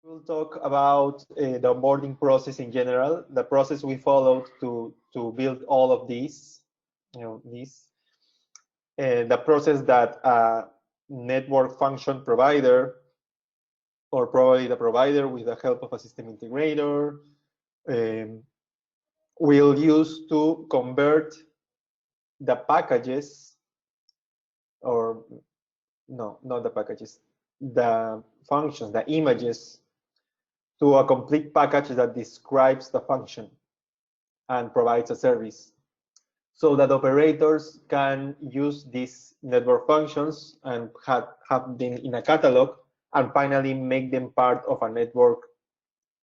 We'll talk about the onboarding process in general, the process we followed to build all of these, the process that a network function provider, or probably the provider with the help of a system integrator, will use to convert the packages, or no, not the packages, the functions, the images, to a complete package that describes the function and provides a service, so that operators can use these network functions and have them in a catalog and finally make them part of a network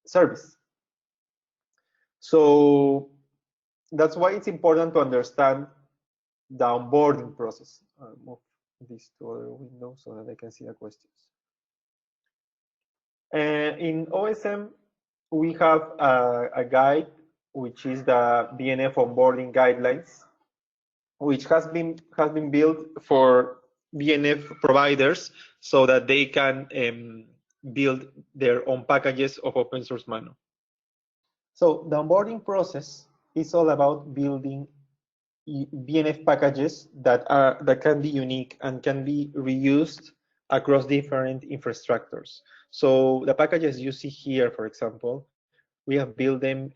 service. So that's why it's important to understand the onboarding process. I'll move this to other window so that I can see the questions. In OSM, we have a guide, which is the Pmf of Boarding Guidelines, which has been built for BNF providers so that they can build their own packages of open source MANO. So the onboarding process is all about building BNF packages that can be unique and can be reused across different infrastructures. So the packages you see here, for example, we have built them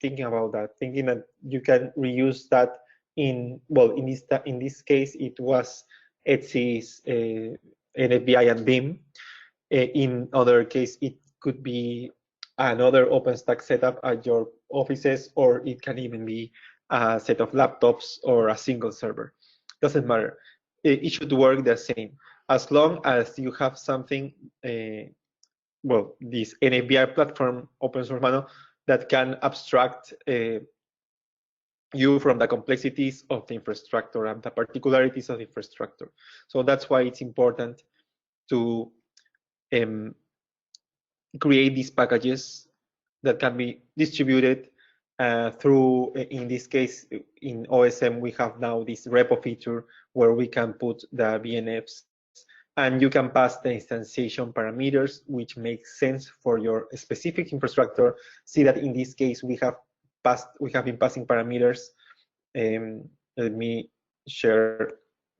thinking about that, thinking that you can reuse that in this case it was Etsy's NFBI and Vim. In other case, it could be another OpenStack setup at your offices, or it can even be a set of laptops or a single server. Doesn't matter. It should work the same as long as you have something. This NFBI platform, open source MANO, that can abstract you from the complexities of the infrastructure and the particularities of the infrastructure. So that's why it's important to create these packages that can be distributed through, in this case, in OSM, we have now this repo feature where we can put the BNFs and you can pass the instantiation parameters, which makes sense for your specific infrastructure. See that in this case, we have been passing parameters. Let me share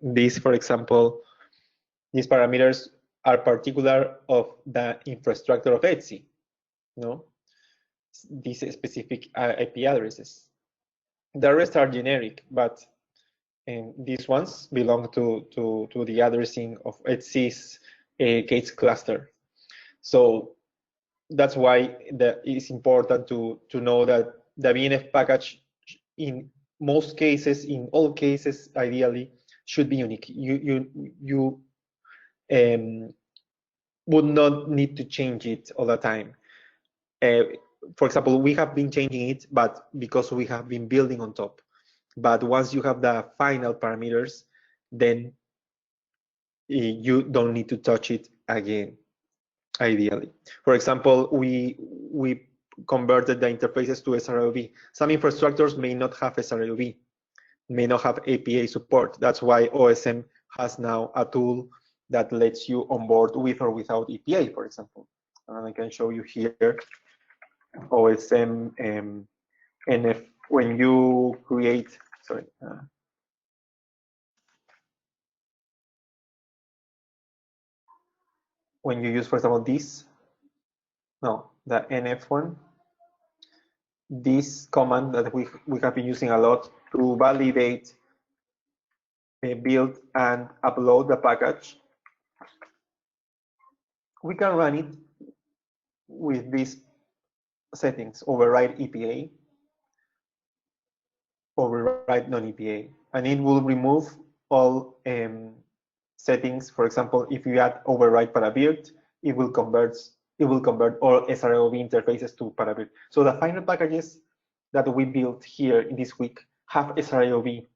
this, for example. These parameters are particular of the infrastructure of Etsy, these specific IP addresses. The rest are generic, but these ones belong to the addressing of Etsy's gates cluster. So that's why it's important to know that the BNF package, in most cases, in all cases, ideally, should be unique. You would not need to change it all the time. For example, we have been changing it, but because we have been building on top. But once you have the final parameters, then you don't need to touch it again, ideally. For example, we converted the interfaces to sr-iov. Some infrastructures may not have sr-iov, may not have APA support. That's why OSM has now a tool that lets you onboard with or without APA, for example. And I can show you here OSM NF. When you create, when you use, for example, the NF one, this command that we have been using a lot to validate, build, and upload the package, we can run it with these settings: override EPA, override non-EPA, and it will remove all settings. For example, if you add override paravirt, it will convert all sr-iov interfaces to paravirt. So the final packages that we built here in this week have sr-iov,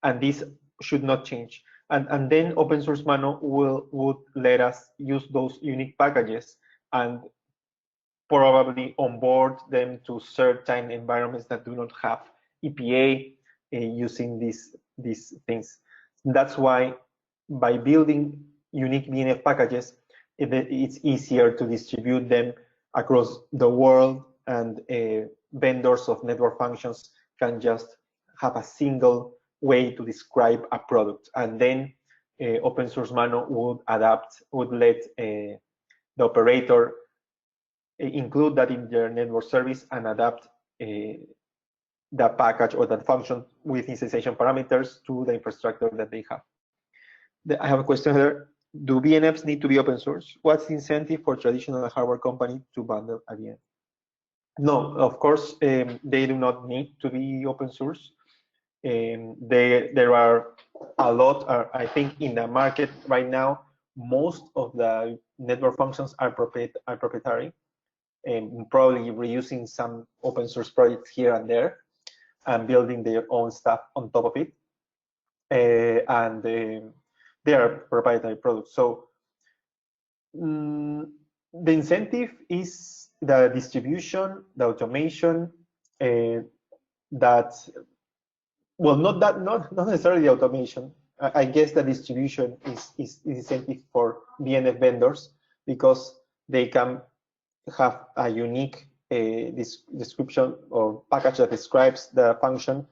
and this should not change. And then open source MANO would let us use those unique packages and probably onboard them to certain environments that do not have EPA using these things. That's why by building unique BNF packages, it's easier to distribute them across the world, and vendors of network functions can just have a single way to describe a product, and then open source MANO would let the operator include that in their network service and adapt that package or that function with instantiation parameters to the infrastructure that they have. I have a question here. Do VNFs need to be open source? What's the incentive for traditional hardware company to bundle a VNF? No, of course, they do not need to be open source. There are a lot, I think, in the market right now. Most of the network functions are proprietary, and probably reusing some open source projects here and there, and building their own stuff on top of it. And they are proprietary products. So the incentive is the distribution, the automation, that, well, not necessarily the automation. I guess the distribution is incentive for VNF vendors, because they can have a unique description or package that describes the function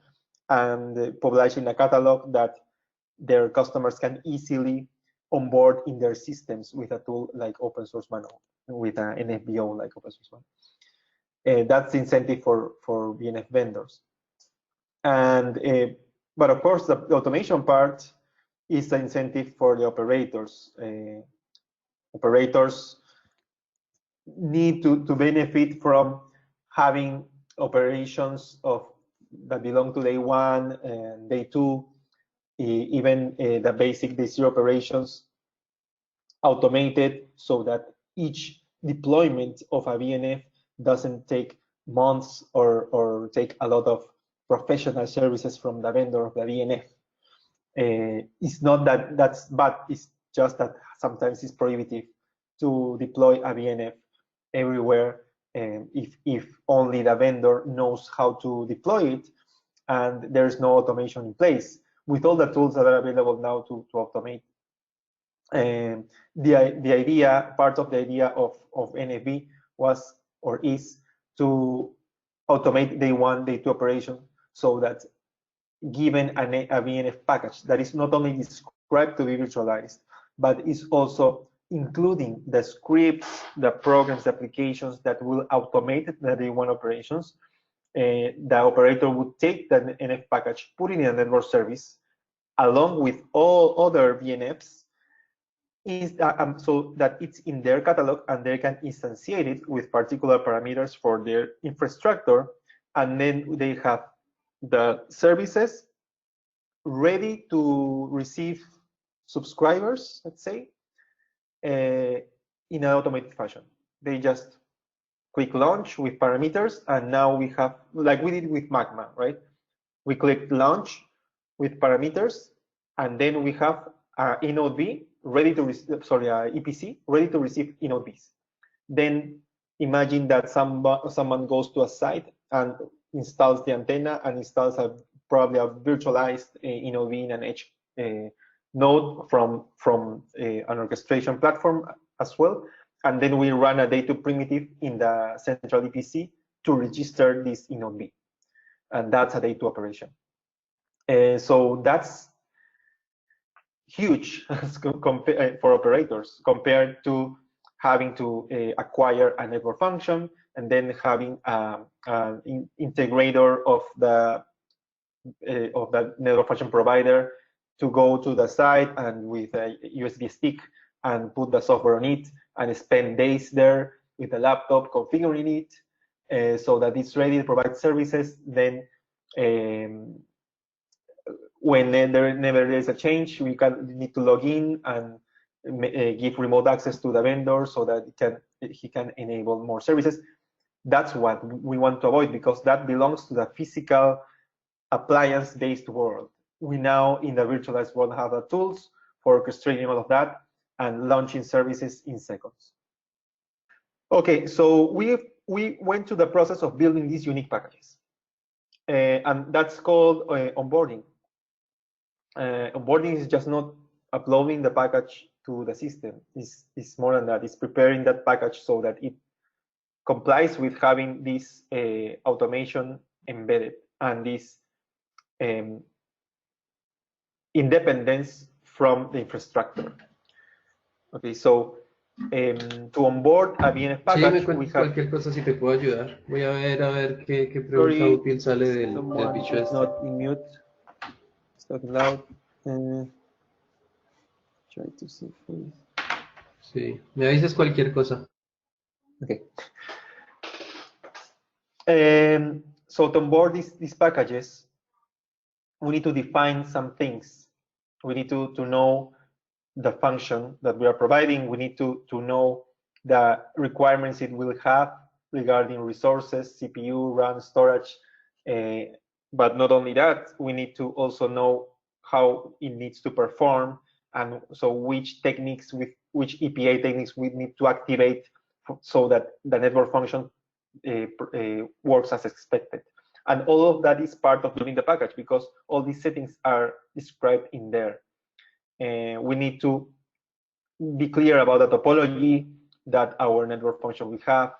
and publish in a catalog that their customers can easily onboard in their systems with a tool like open source MANO, with an NFBO like open source MANO. That's the incentive for VNF vendors. And but of course, the automation part is the incentive for the operators. Operators need to benefit from having operations that belong to day one and day two, even the basic day zero operations automated, so that each deployment of a VNF doesn't take months or take a lot of professional services from the vendor of the VNF. It's not that that's bad, it's just that sometimes it's prohibitive to deploy a VNF everywhere, if only the vendor knows how to deploy it and there's no automation in place, with all the tools that are available now to automate. The idea, part of the idea of NFV was or is to automate day one, day two operation, so that given a VNF package that is not only described to be virtualized, but is also including the scripts, the programs, the applications that will automate the day one operations, the operator would take the NF package, put it in a network service, along with all other VNFs, so that it's in their catalog and they can instantiate it with particular parameters for their infrastructure, and then they have the services ready to receive subscribers, let's say, in an automated fashion. They just click launch with parameters, and now we have, like we did with Magma, right? We click launch with parameters, and then we have inode V ready to receive, sorry, EPC ready to receive inode Vs. Then imagine that someone goes to a site and installs the antenna and installs probably a virtualized inode V in an edge node from an orchestration platform as well. And then we run a data primitive in the central EPC to register this inode V. And that's a day two operation. So that's huge for operators compared to having to acquire a network function and then having an integrator of the network function provider to go to the site and with a USB stick and put the software on it and spend days there with a laptop configuring it so that it's ready to provide services. Then when there is a change, we need to log in and give remote access to the vendor so that he can enable more services. That's what we want to avoid, because that belongs to the physical appliance-based world. We now, in the virtualized world, have the tools for orchestrating all of that and launching services in seconds. Okay, so we went through the process of building these unique packages, and that's called onboarding. Onboarding is just not uploading the package to the system. It's more than that. It's preparing that package so that it complies with having this automation embedded and this independence from the infrastructure. Okay, so to onboard a BNF Sí, me package, we cuentas have cualquier cosa si te puedo ayudar. Voy a ver qué pregunta sorry, útil sale del someone bicho is este. not in mute. It's talking loud. Try to see please. Sí, me avisas cualquier cosa. Okay. So to onboard these packages, we need to define some things. We need to know the function that we are providing. We need to know the requirements it will have regarding resources, CPU, RAM, storage. But not only that, we need to also know how it needs to perform, and so which techniques, with which EPA techniques we need to activate so that the network function works as expected. And all of that is part of building the package, because all these settings are described in there. We need to be clear about the topology that our network function will have.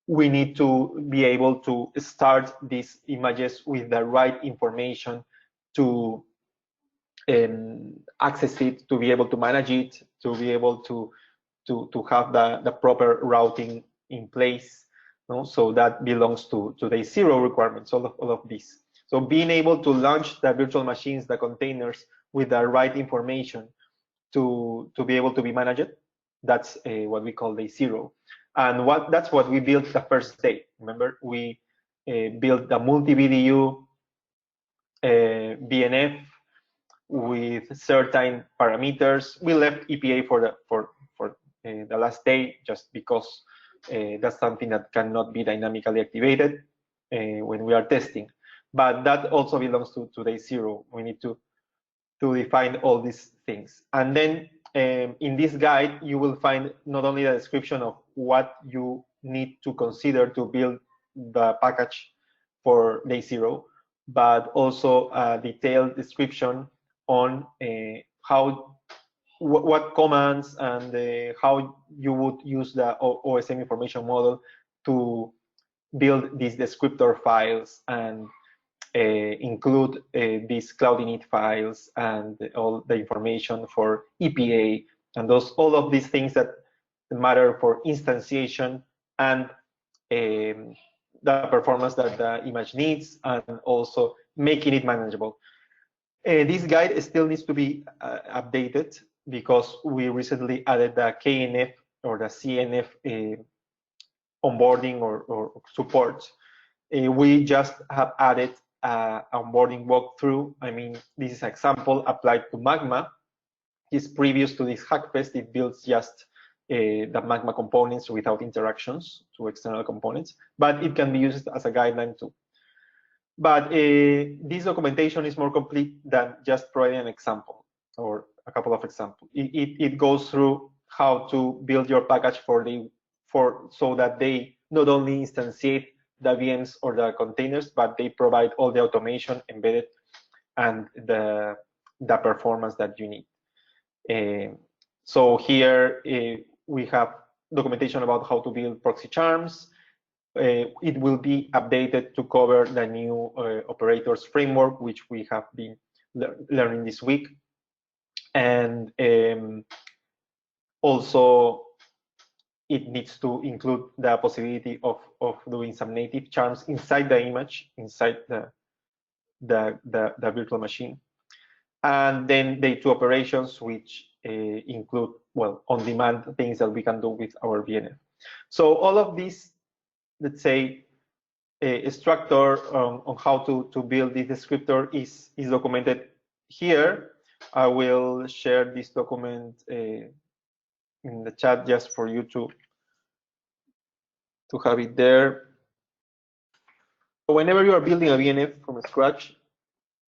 We need to be able to start these images with the right information to access it, to be able to manage it, to be able to have the proper routing in place. No? So that belongs to the zero requirements, all of this. So being able to launch the virtual machines, the containers, with the right information to be able to be managed, that's what we call day zero. And that's what we built the first day. Remember, we built the multi-VDU BNF with certain parameters. We left EPA for the last day, just because that's something that cannot be dynamically activated when we are testing. But that also belongs to day zero. We need to define all these things. And then in this guide, you will find not only the description of what you need to consider to build the package for day zero, but also a detailed description on what commands and how you would use the OSM information model to build these descriptor files and include these cloud init files and all the information for EPA and all of these things that matter for instantiation and the performance that the image needs, and also making it manageable. This guide still needs to be updated because we recently added the KNF or the CNF onboarding or support. We just have added onboarding walkthrough. I mean, this is an example applied to Magma. It's previous to this Hackfest. It builds just the Magma components without interactions to external components, but it can be used as a guideline too. But this documentation is more complete than just providing an example or a couple of examples. It goes through how to build your package so that they not only instantiate the VMs or the containers, but they provide all the automation embedded and the performance that you need. So here we have documentation about how to build proxy charms. It will be updated to cover the new operators framework, which we have been learning this week. And also, it needs to include the possibility of doing some native charms inside the image, inside the virtual machine. And then day two operations, which include, well, on-demand things that we can do with our VNF. So all of these, let's say, a structure on how to build this descriptor is documented here. I will share this document in the chat just for you to have it there. So whenever you are building a VNF from scratch,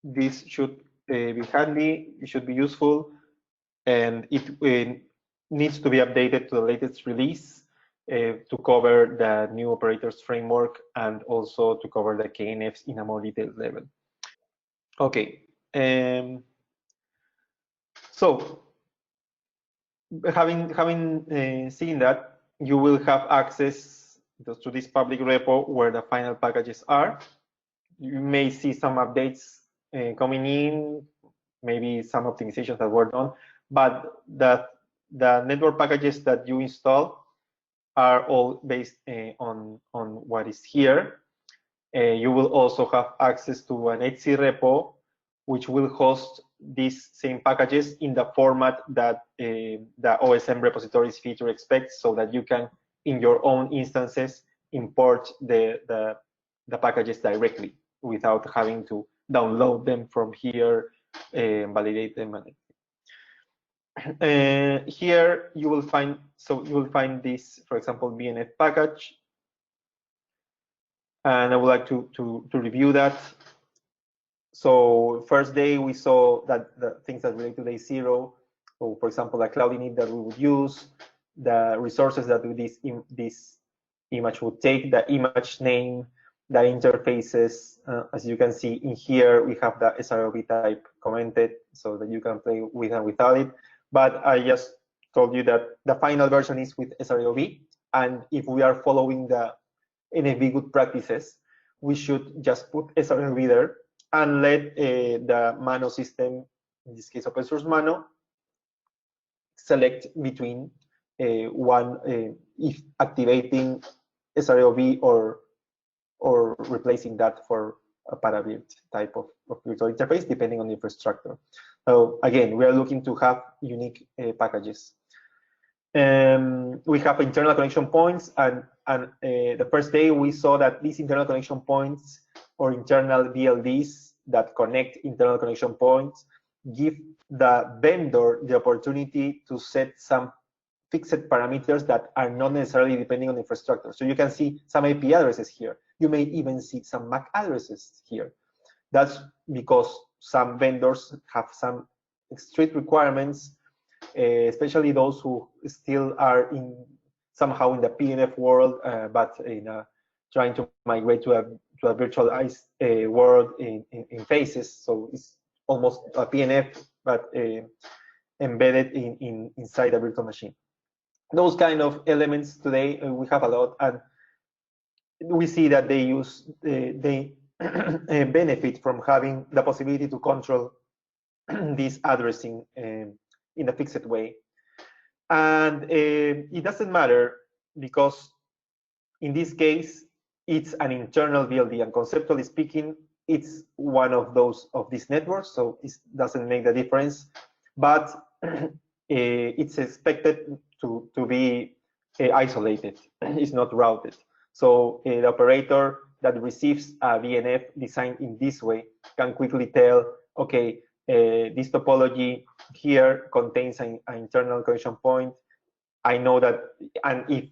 this should be handy, it should be useful, and it needs to be updated to the latest release to cover the new operators framework and also to cover the KNFs in a more detailed level. Okay. So having seen that, you will have access to this public repo where the final packages are. You may see some updates coming in, maybe some optimizations that were done, but the network packages that you install are all based on what is here. You will also have access to an HC repo, which will host these same packages in the format that the OSM repositories feature expects, so that you can, in your own instances, import the packages directly without having to download them from here, validate them. Here you will find this, for example, BNF package, and I would like to review that. So first day we saw that the things that relate to day 0. So for example, the cloud init that we would use, the resources that this image would take, the image name, the interfaces. As you can see in here, we have the sr-iov type commented so that you can play with and without it. But I just told you that the final version is with sr-iov, and if we are following the NFV good practices, we should just put sr-iov there and let the MANO system, in this case open source MANO, select between if activating sr-iov or replacing that for a paravirt type of virtual interface, depending on the infrastructure. So again, we are looking to have unique packages. We have internal connection points, and the first day we saw that these internal connection points or internal VLDs that connect internal connection points give the vendor the opportunity to set some fixed parameters that are not necessarily depending on the infrastructure. So you can see some IP addresses here. You may even see some MAC addresses here. That's because some vendors have some strict requirements, especially those who still are somehow in the Pmf world, but trying to migrate to a virtualized world in phases. So it's almost a PNF, but embedded inside a virtual machine. Those kind of elements today we have a lot, and we see that they benefit from having the possibility to control this addressing in a fixed way. And it doesn't matter, because in this case it's an internal VLD, and conceptually speaking it's one of these networks, so it doesn't make the difference, but it's expected to be isolated. It's not routed. So the operator that receives a VNF designed in this way can quickly tell, okay, this topology here contains an internal connection point. I know that, and if,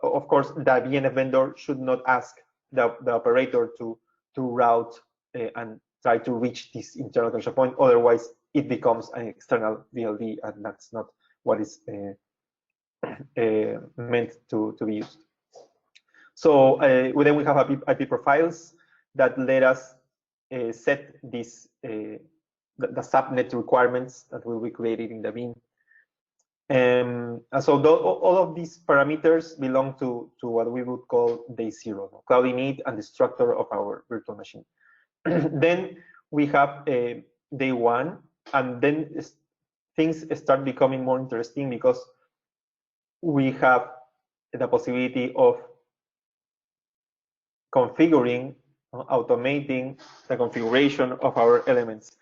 of course, the VNF vendor should not ask the operator to route and try to reach this internal connection point. Otherwise, it becomes an external VLD, and that's not what is meant to be used. So then we have IP profiles that let us set this the subnet requirements that will be created in the bin. And so all of these parameters belong to what we would call day 0, cloud init and the structure of our virtual machine. Then we have day 1, and then things start becoming more interesting, because we have the possibility of configuring, automating the configuration of our elements.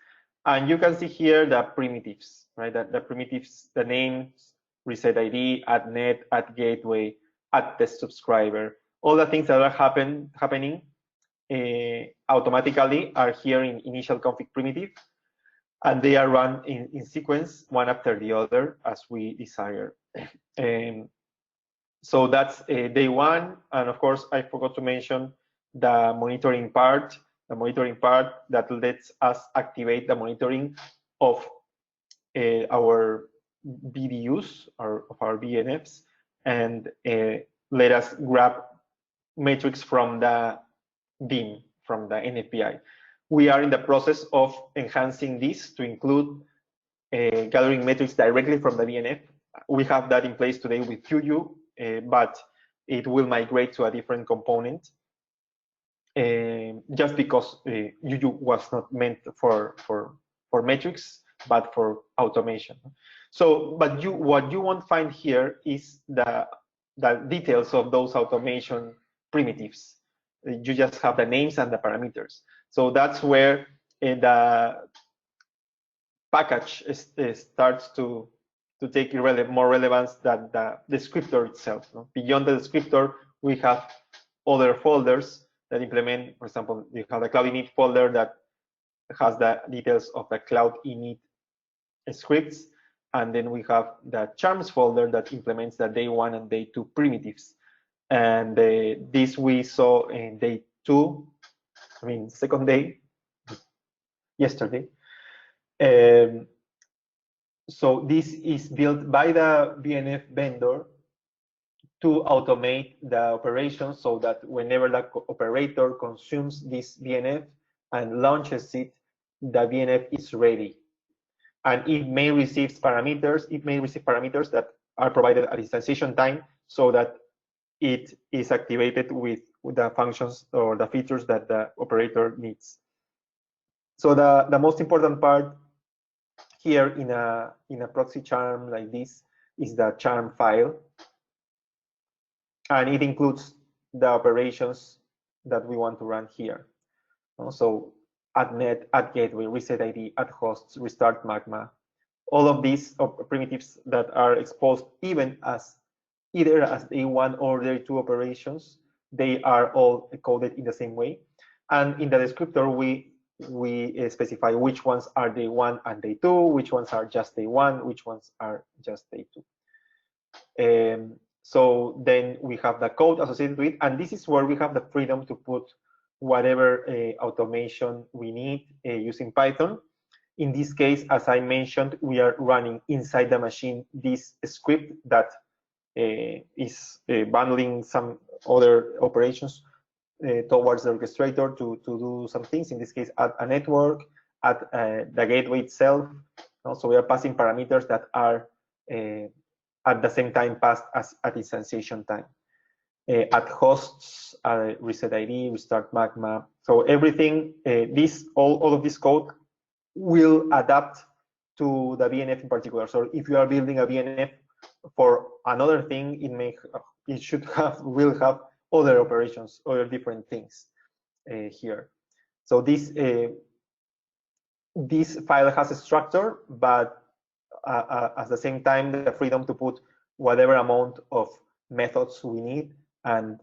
And you can see here the primitives, right? The primitives, the names, reset ID, add net, add gateway, add test subscriber. All the things that are happening automatically are here in initial config primitive, and they are run in sequence, one after the other, as we desire. So that's day 1. And of course, I forgot to mention the monitoring part that lets us activate the monitoring of our BDUs, or of our BNFs, and let us grab metrics from the bin, from the NFPI. We are in the process of enhancing this to include gathering metrics directly from the BNF. We have that in place today with QU. but it will migrate to a different component just because UU was not meant for metrics, but for automation. So, but what you won't find here is the details of those automation primitives. You just have the names and the parameters. So that's where the package starts to take more relevance than the descriptor itself. No? Beyond the descriptor, we have other folders that implement, for example, you have the cloud init folder that has the details of the cloud init scripts, and then we have the charms folder that implements the day 1 and day 2 primitives. And this we saw in day 2, I mean, second day, yesterday. So this is built by the BNF vendor to automate the operation so that whenever the operator consumes this BNF and launches it, the BNF is ready. And it may receive parameters that are provided at instantiation time so that it is activated with the functions or the features that the operator needs. So the most important part here in a proxy charm like this is the charm file, and it includes the operations that we want to run here. So add net, add gateway, reset ID, add hosts, restart Magma. All of these primitives that are exposed even as either as day 1 or day 2 operations, they are all coded in the same way. And in the descriptor, we specify which ones are day 1 and day 2, which ones are just day 1, which ones are just day 2. So then we have the code associated with it, and this is where we have the freedom to put whatever automation we need using Python. In this case, as I mentioned, we are running inside the machine this script that is bundling some other operations towards the orchestrator to do some things. In this case, add a network, add the gateway itself. Also, we are passing parameters that are at the same time passed as at instantiation time. Add hosts, reset ID, restart Magma. So everything, all of this code will adapt to the BNF in particular. So if you are building a BNF for another thing, will have other operations, other different things here. So this file has a structure, but at the same time, the freedom to put whatever amount of methods we need and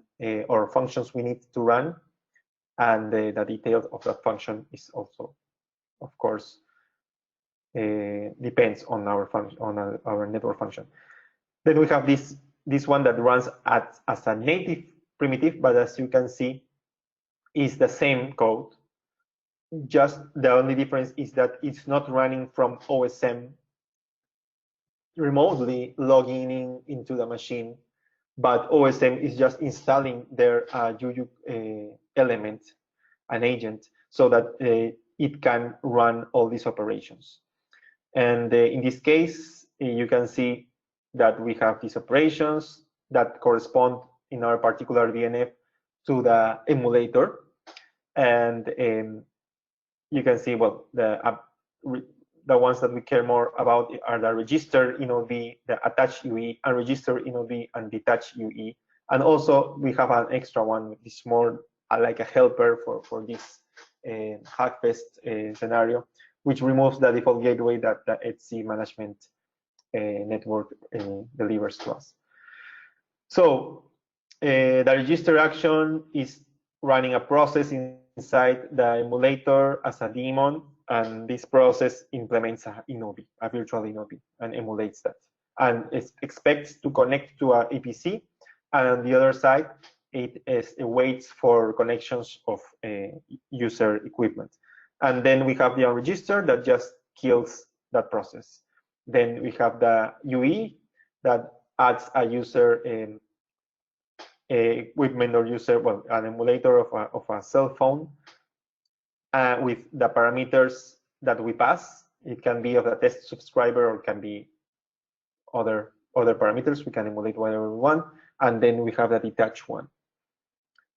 or functions we need to run, and the details of that function is also, of course, depends on our function, on our network function. Then we have this one that runs as a native primitive, but as you can see, is the same code. Just the only difference is that it's not running from OSM remotely logging into the machine, but OSM is just installing their UU element, an agent, so that it can run all these operations. And in this case, you can see that we have these operations that correspond in our particular BNF to the emulator. And you can see, well, the ones that we care more about are the register InnoV, the attach UE, unregister InnoV, and detach UE. And also we have an extra one, which is more like a helper for this Hackfest scenario, which removes the default gateway that the HC management network delivers to us. So the register action is running a process inside the emulator as a daemon, and this process implements a InnoV, a virtual InnoV, and emulates that. And it expects to connect to a EPC, and on the other side, it waits for connections of user equipment. And then we have the unregister that just kills that process. Then we have the UE that adds a user equipment or user, well, an emulator of a cell phone with the parameters that we pass. It can be of a test subscriber or it can be other parameters. We can emulate whatever we want. and then we have the detached one.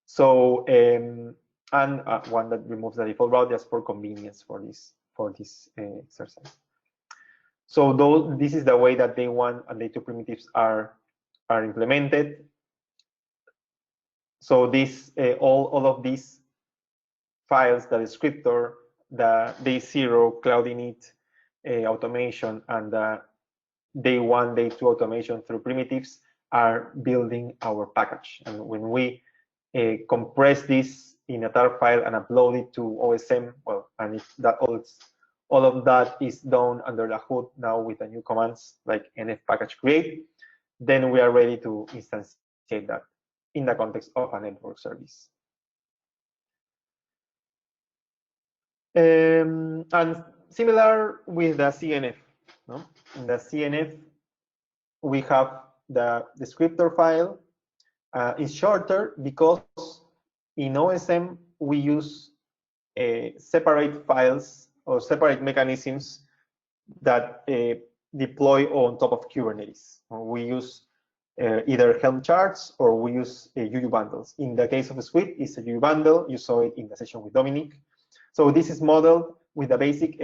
So and one that removes the default route just for convenience for this exercise. So this is the way that day one and day two primitives are implemented. So this all of these files, the descriptor, the day zero cloud init automation, and the day one, day two automation through primitives are building our package. And when we compress this in a tar file and upload it to OSM, well, and if that all of that is done under the hood now with the new commands like nf package create, then we are ready to instantiate that in the context of a network service. And similar with the CNF, no? In the CNF, we have the descriptor file. It's shorter because in OSM we use separate files or separate mechanisms that deploy on top of Kubernetes. We use either Helm charts or we use UU bundles. In the case of a suite, it's a UU bundle. You saw it in the session with Dominic. So this is modeled with the basic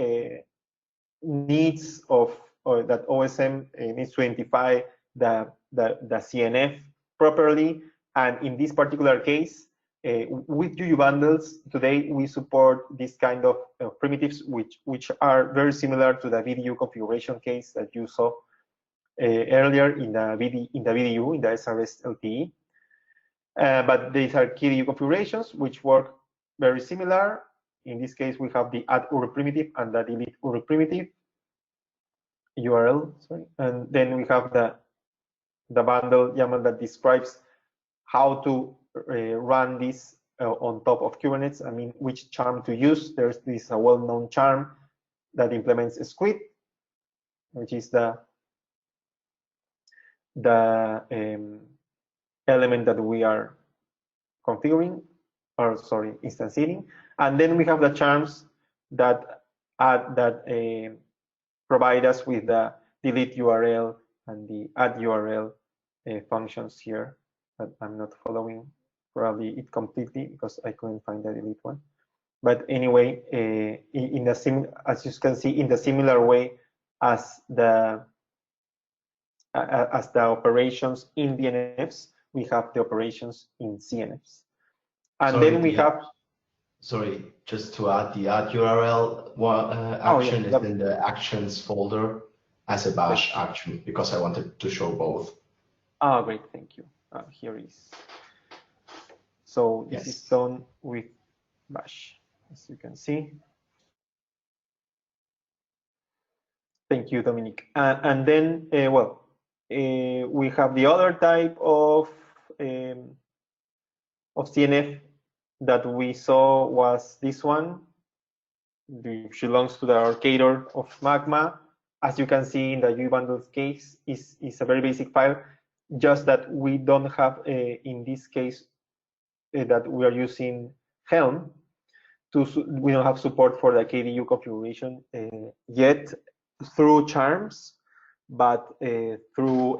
needs of that OSM needs to identify the CNF properly. And in this particular case, with UU bundles, today we support this kind of primitives, which are very similar to the VDU configuration case that you saw earlier in the VDU, in the SRS LTE. But these are KDU configurations, which work very similar. In this case, we have the add URL primitive and the delete URL primitive URL, sorry. And then we have the bundle YAML that describes how to run this on top of Kubernetes. I mean, which charm to use. There's this well-known charm that implements a squid, which is the element that we are configuring, or sorry, instantiating. And then we have the charms that provide us with the delete URL and the add URL functions here. But I'm not following probably it completely because I couldn't find the delete one. But anyway, as you can see, in the similar way as the operations in DNFs, we have the operations in CNFs. And sorry, then we have. Sorry, just to add, the add URL action is in the actions folder as a bash action because I wanted to show both. Oh, great, thank you. Here is. So this is done with bash, as you can see. Thank you, Dominic. And then, we have the other type of CNF that we saw was this one, which belongs to the arcader of Magma. As you can see in the UU bundles case, is a very basic file, just that we don't have, in this case, that we are using Helm, we don't have support for the KDU configuration yet through charms, but through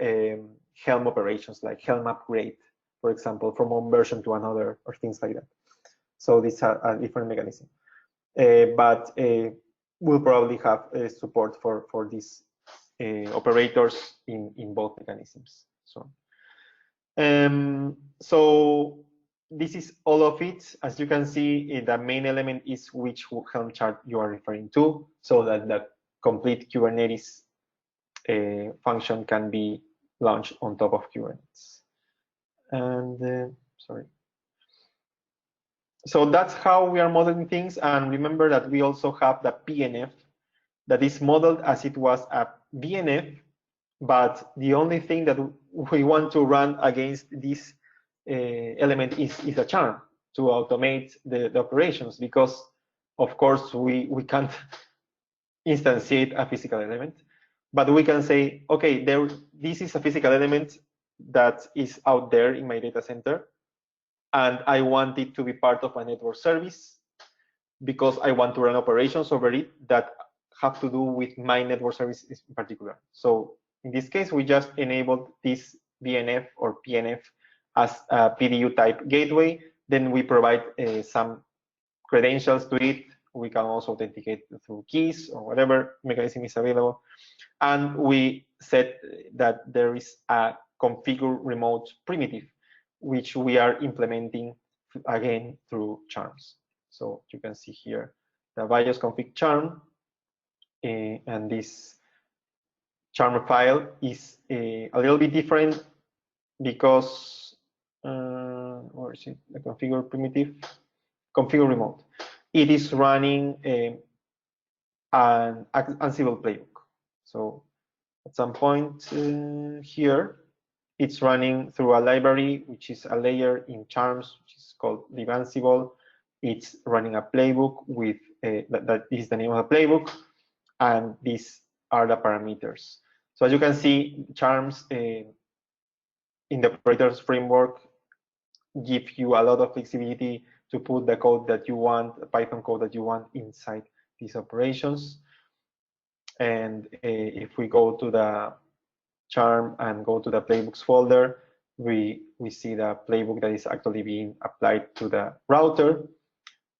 Helm operations like Helm upgrade, for example, from one version to another or things like that. So these are a different mechanism. But we'll probably have support for these operators in both mechanisms. So this is all of it. As you can see, the main element is which Helm chart you are referring to, so that the complete Kubernetes function can be launched on top of Kubernetes. And sorry. So that's how we are modeling things. And remember that we also have the PNF that is modeled as it was a BNF, but the only thing that we want to run against this element is a charm to automate the operations, because of course we can't instantiate a physical element, but we can say, okay, this is a physical element that is out there in my data center, and I want it to be part of a network service because I want to run operations over it that have to do with my network service in particular. So in this case, we just enabled this BNF or PNF as a PDU type gateway. Then we provide some credentials to it. We can also authenticate through keys or whatever mechanism is available. And we set that there is a configure remote primitive, which we are implementing again through charms. So you can see here the BIOS config charm, and this charm file is a little bit different because where is it? The configure primitive, configure remote. It is running an Ansible playbook. So at some point here, it's running through a library, which is a layer in charms, which is called libansible. It's running a playbook with that is the name of the playbook, and these are the parameters. So as you can see, charms in the operators framework give you a lot of flexibility to put the code that you want, the Python code that you want inside these operations. And if we go to the charm and go to the playbooks folder, we see the playbook that is actually being applied to the router,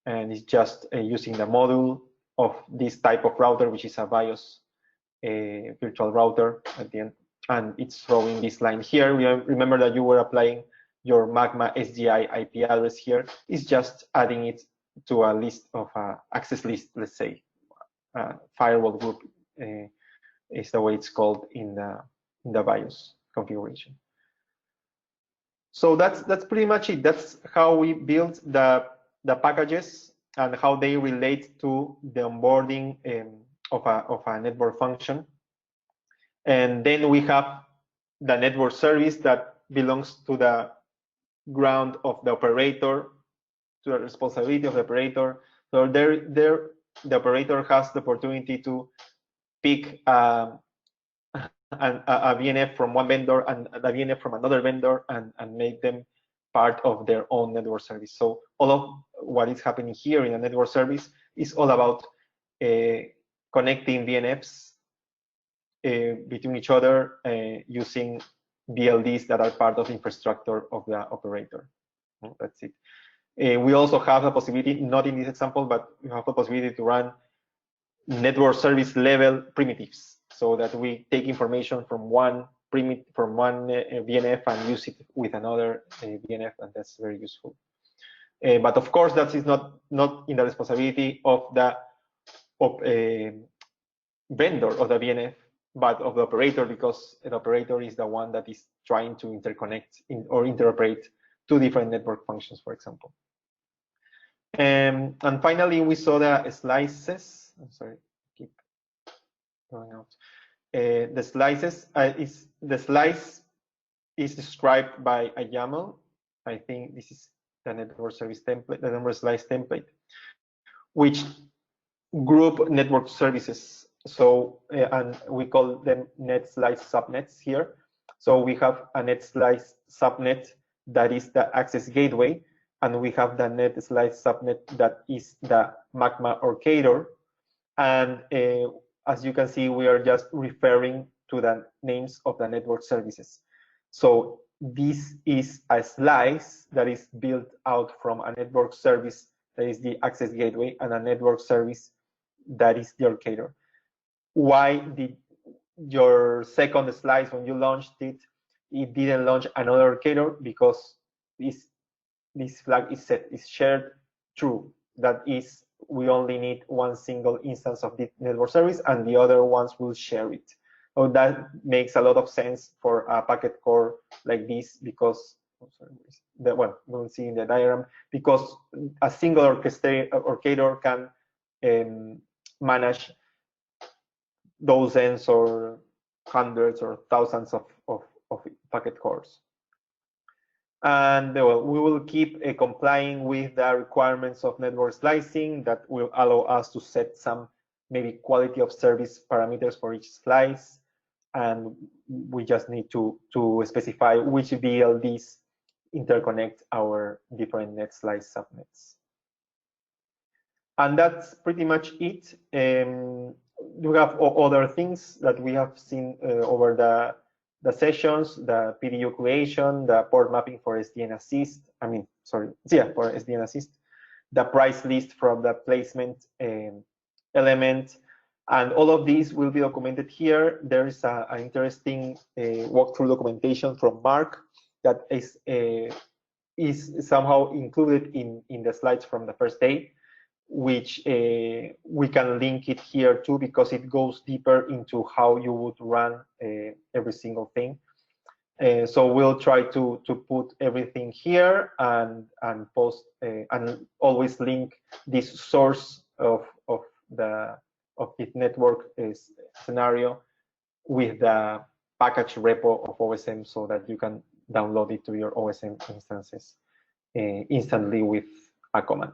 and it's just using the module of this type of router, which is a BIOS virtual router at the end, and it's throwing this line here. Remember that you were applying your Magma SGI IP address here. It's just adding it to a list of access list, let's say. Firewall group is the way it's called in the BIOS configuration. So that's pretty much it. That's how we build the packages and how they relate to the onboarding of a network function. And then we have the network service that belongs to the ground of the operator, to the responsibility of the operator. So the operator has the opportunity to pick a VNF from one vendor and a VNF from another vendor and make them part of their own network service. So all of what is happening here in a network service is all about connecting VNFs between each other using BLDs that are part of the infrastructure of the operator. That's it. We also have a possibility, not in this example, but we have a possibility to run network service level primitives, so that we take information from one VNF and use it with another VNF, and that's very useful. But of course, that is not in the responsibility of the vendor of the VNF, but of the operator, because the operator is the one that is trying to interconnect or interoperate two different network functions, for example. And finally, we saw the slices. I'm sorry, keep going out. The slices the slice is described by a YAML. I think this is the network service template, the network slice template, which group network services. So and we call them net slice subnets here. So we have a net slice subnet that is the access gateway, and we have the net slice subnet that is the Magma Orcator. And as you can see, we are just referring to the names of the network services. So this is a slice that is built out from a network service that is the access gateway and a network service that is the Orcator. Why did your second slice, when you launched it, it didn't launch another Orcator? Because this flag is set, is shared true. That is, we only need one single instance of the network service, and the other ones will share it. So that makes a lot of sense for a packet core like this, because we'll see in the diagram, because a single orchestrator can manage dozens or hundreds or thousands of packet cores. And well, we will keep complying with the requirements of network slicing that will allow us to set some maybe quality of service parameters for each slice. And we just need to specify which BLDs interconnect our different net slice subnets. And that's pretty much it. We have other things that we have seen over the the sessions, the PDU creation, the port mapping for SDN assist. For SDN assist, the price list from the placement element, and all of these will be documented here. There is an interesting walkthrough documentation from Mark that is somehow included in the slides from the first day, which we can link it here too, because it goes deeper into how you would run every single thing. So we'll try to put everything here and post and always link this source of the network scenario with the package repo of OSM, so that you can download it to your OSM instances instantly with a command.